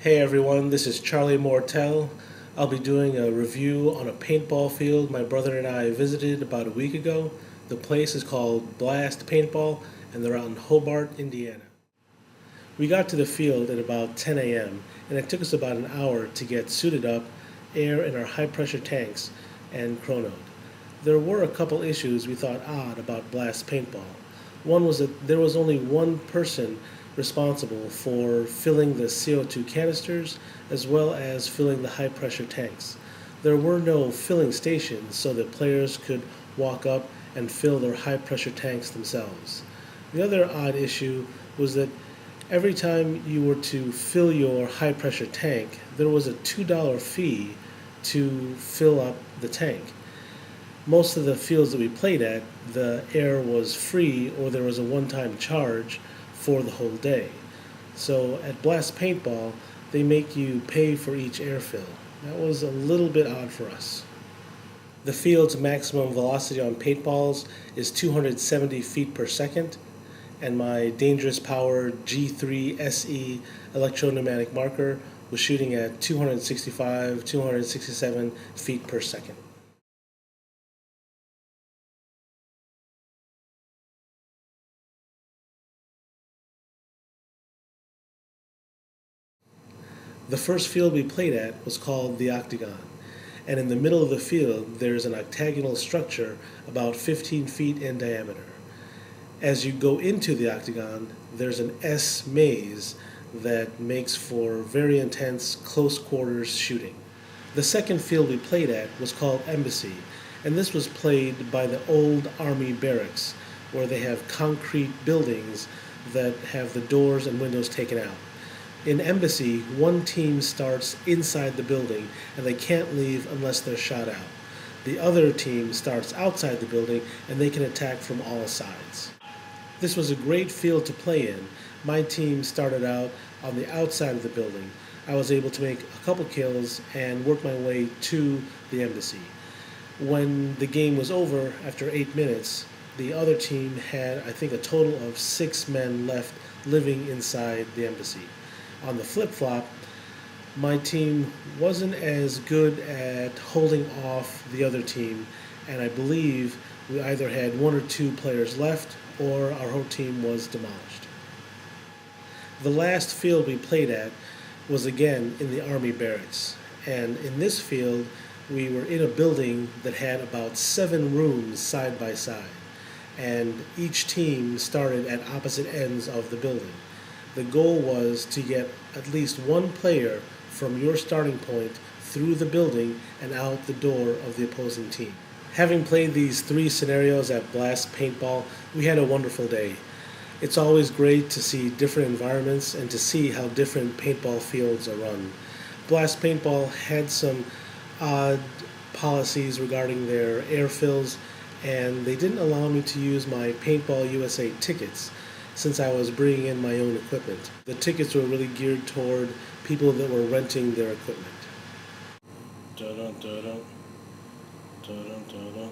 Hey everyone, this is Charlie Mortel. I'll be doing a review on a paintball field my brother and I visited about a week ago. The place is called Blast Paintball and they're out in Hobart, Indiana. We got to the field at about 10 a.m. and it took us about an hour to get suited up, air in our high pressure tanks, and chronoed. There were a couple issues we thought odd about Blast Paintball. One was that there was only one person responsible for filling the CO2 canisters as well as filling the high pressure tanks. There were no filling stations so that players could walk up and fill their high pressure tanks themselves. The other odd issue was that every time you were to fill your high pressure tank, there was a $2 fee to fill up the tank. Most of the fields that we played at, the air was free or there was a one-time charge for the whole day. So at Blast Paintball, they make you pay for each air fill. That was a little bit odd for us. The field's maximum velocity on paintballs is 270 feet per second, and my Dangerous Power G3 SE electro-pneumatic marker was shooting at 265, 267 feet per second. The first field we played at was called the Octagon, and in the middle of the field there's an octagonal structure about 15 feet in diameter. As you go into the Octagon, there's an S maze that makes for very intense close quarters shooting. The second field we played at was called Embassy, and this was played by the old Army barracks, where they have concrete buildings that have the doors and windows taken out. In Embassy, one team starts inside the building and they can't leave unless they're shot out. The other team starts outside the building and they can attack from all sides. This was a great field to play in. My team started out on the outside of the building. I was able to make a couple kills and work my way to the Embassy. When the game was over, after 8 minutes, the other team had, I think, a total of 6 men left living inside the Embassy. On the flip-flop, my team wasn't as good at holding off the other team, and I believe we either had 1 or 2 players left or our whole team was demolished. The last field we played at was again in the Army barracks, and in this field we were in a building that had about 7 rooms side by side, and each team started at opposite ends of the building. The goal was to get at least one player from your starting point through the building and out the door of the opposing team. Having played these 3 scenarios at Blast Paintball, we had a wonderful day. It's always great to see different environments and to see how different paintball fields are run. Blast Paintball had some odd policies regarding their air fills, and they didn't allow me to use my Paintball USA tickets since I was bringing in my own equipment. The tickets were really geared toward people that were renting their equipment. Dun-dun, dun-dun. Dun-dun, dun-dun.